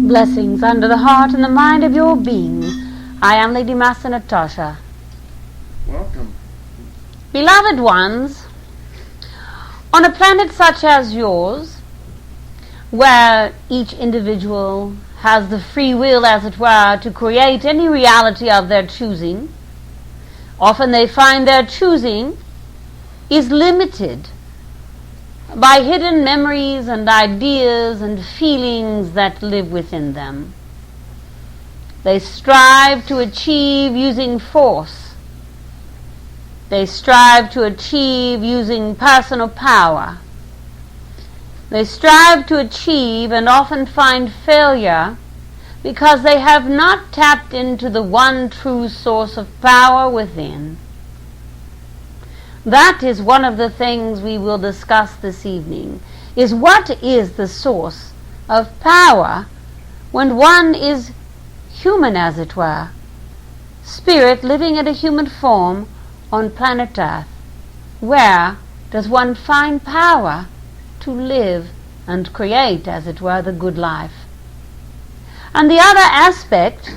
Blessings under the heart and the mind of your being. I am Lady Master Natasha. Welcome. Beloved ones, on a planet such as yours, where each individual has the free will, as it were, to create any reality of their choosing, often they find their choosing is limited by hidden memories and ideas and feelings that live within them. They strive to achieve using force. They strive to achieve using personal power. They strive to achieve and often find failure because they have not tapped into the one true source of power within. That is one of the things we will discuss this evening, is what is the source of power when one is human, as it were, spirit living in a human form on planet Earth. Where does one find power to live and create, as it were, the good life? And the other aspect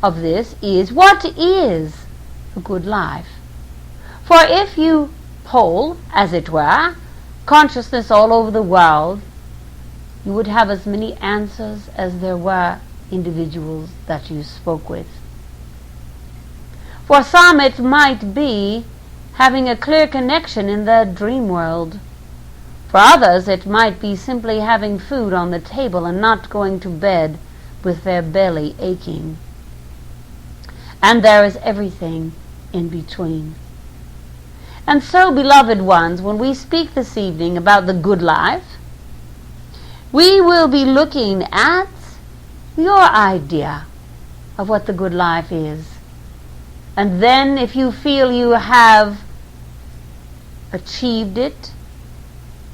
of this is, what is a good life? For if you poll, as it were, consciousness all over the world, you would have as many answers as there were individuals that you spoke with. For some it might be having a clear connection in their dream world. For others it might be simply having food on the table and not going to bed with their belly aching. And there is everything in between. And so, beloved ones, when we speak this evening about the good life, we will be looking at your idea of what the good life is. And then if you feel you have achieved it,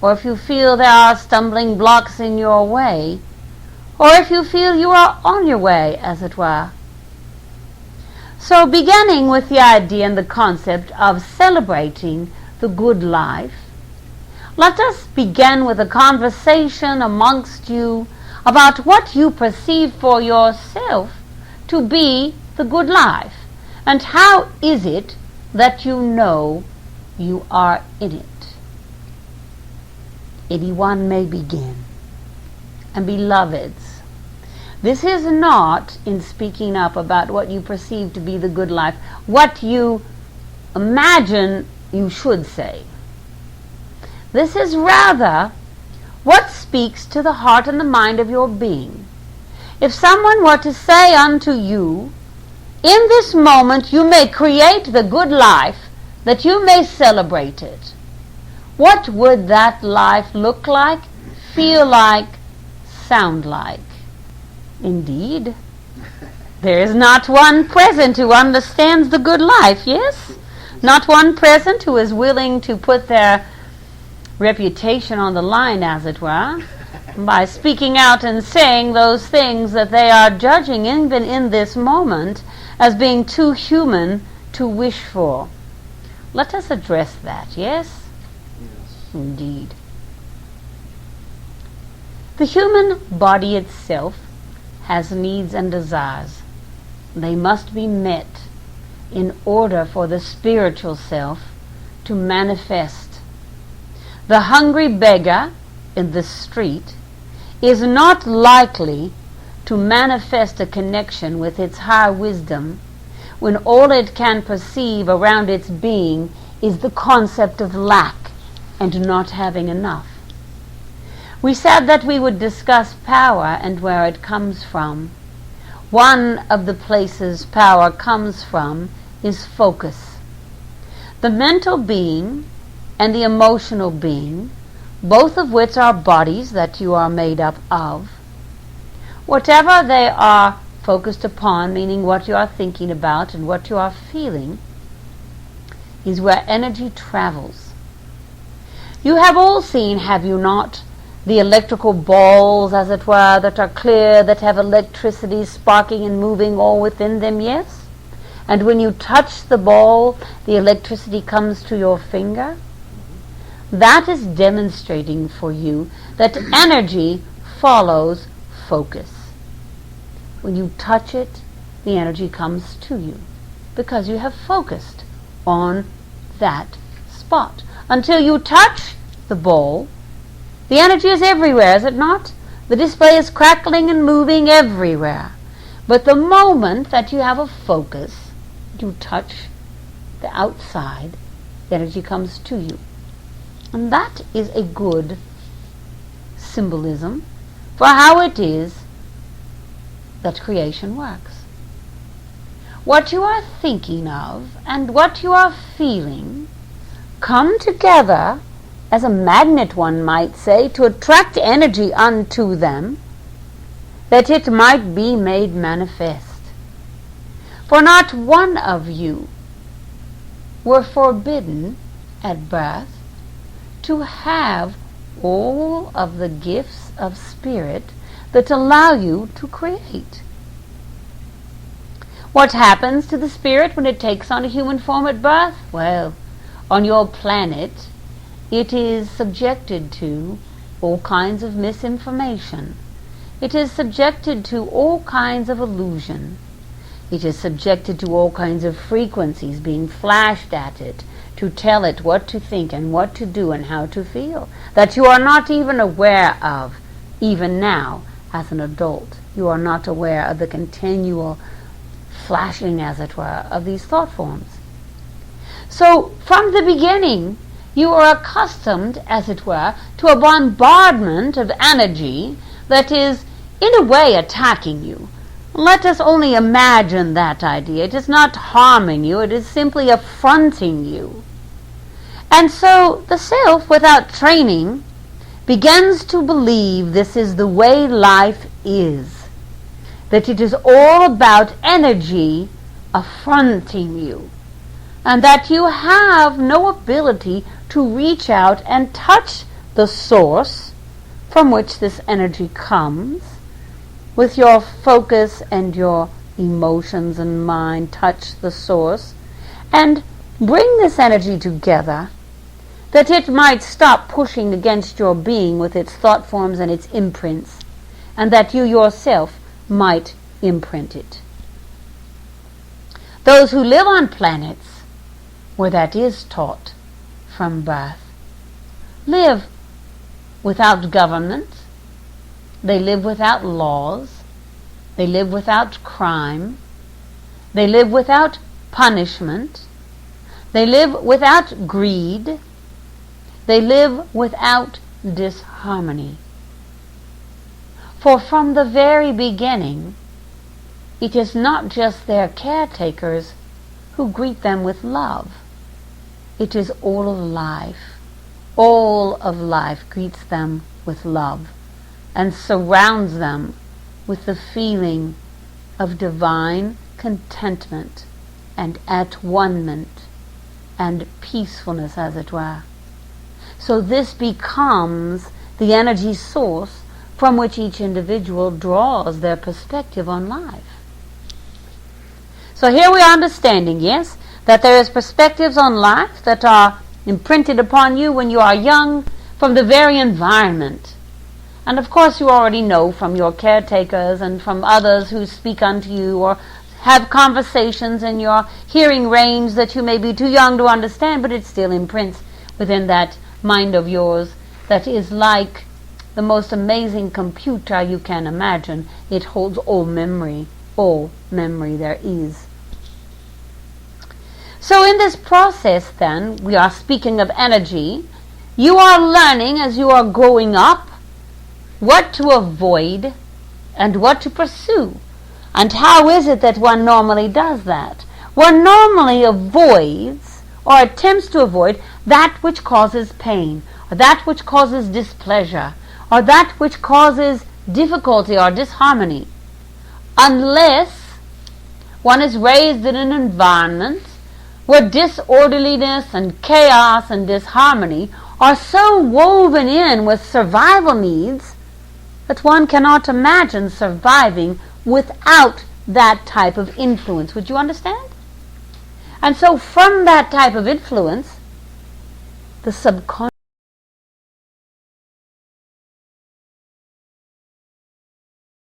or if you feel there are stumbling blocks in your way, or if you feel you are on your way, as it were. So beginning with the idea and the concept of celebrating the good life, let us begin with a conversation amongst you about what you perceive for yourself to be the good life, and how is it that you know you are in it. Anyone may begin. And beloveds, this is not in speaking up about what you perceive to be the good life, what you imagine you should say. This is rather what speaks to the heart and the mind of your being. If someone were to say unto you, in this moment you may create the good life, that you may celebrate it, what would that life look like, feel like, sound like? Indeed, there is not one present who understands the good life, yes? Not one present who is willing to put their reputation on the line, as it were, by speaking out and saying those things that they are judging even in this moment as being too human to wish for. Let us address that, yes? Yes. Indeed. The human body itself has needs and desires. They must be met in order for the spiritual self to manifest. The hungry beggar in the street is not likely to manifest a connection with its higher wisdom when all it can perceive around its being is the concept of lack and not having enough. We said that we would discuss power and where it comes from. One of the places power comes from is focus. The mental being and the emotional being, both of which are bodies that you are made up of, whatever they are focused upon, meaning what you are thinking about and what you are feeling, is where energy travels. You have all seen, have you not, the electrical balls, as it were, that are clear, that have electricity sparking and moving all within them, yes? And when you touch the ball, the electricity comes to your finger. that is demonstrating for you that energy follows focus. When you touch it, the energy comes to you because you have focused on that spot. Until you touch the bowl, the energy is everywhere, is it not? The display is crackling and moving everywhere. But the moment that you have a focus, you touch the outside, the energy comes to you. And that is a good symbolism for how it is that creation works. What you are thinking of and what you are feeling come together as a magnet, one might say, to attract energy unto them, that it might be made manifest. For not one of you were forbidden at birth to have all of the gifts of spirit that allow you to create. What happens to the spirit when it takes on a human form at birth? Well, on your planet, it is subjected to all kinds of misinformation. It is subjected to all kinds of illusion. It is subjected to all kinds of frequencies being flashed at it to tell it what to think and what to do and how to feel, that you are not even aware of, even now as an adult. You are not aware of the continual flashing, as it were, of these thought forms. So from the beginning, you are accustomed, as it were, to a bombardment of energy that is in a way attacking you. Let us only imagine that idea. It is not harming you, it is simply affronting you. And so the self, without training, begins to believe this is the way life is, that it is all about energy affronting you, and that you have no ability to reach out and touch the source from which this energy comes. With your focus and your emotions and mind, touch the source and bring this energy together, that it might stop pushing against your being with its thought forms and its imprints, and that you yourself might imprint it. Those who live on planets where that is taught from birth live without government. They live without laws. They live without crime. They live without punishment. They live without greed. They live without disharmony. For from the very beginning, it is not just their caretakers who greet them with love. It is all of life. All of life greets them with love and surrounds them with the feeling of divine contentment and at-one-ment and peacefulness, as it were. So this becomes the energy source from which each individual draws their perspective on life. So here we are understanding, yes, that there is perspectives on life that are imprinted upon you when you are young from the very environment. And of course you already know from your caretakers and from others who speak unto you or have conversations in your hearing range that you may be too young to understand, but it still imprints within that mind of yours that is like the most amazing computer you can imagine. It holds all memory there is. So in this process then, we are speaking of energy. You are learning as you are growing up what to avoid and what to pursue. And how is it that one normally does that? One normally avoids or attempts to avoid that which causes pain, or that which causes displeasure, or that which causes difficulty or disharmony, unless one is raised in an environment where disorderliness and chaos and disharmony are so woven in with survival needs that one cannot imagine surviving without that type of influence. Would you understand? And so from that type of influence, the subconscious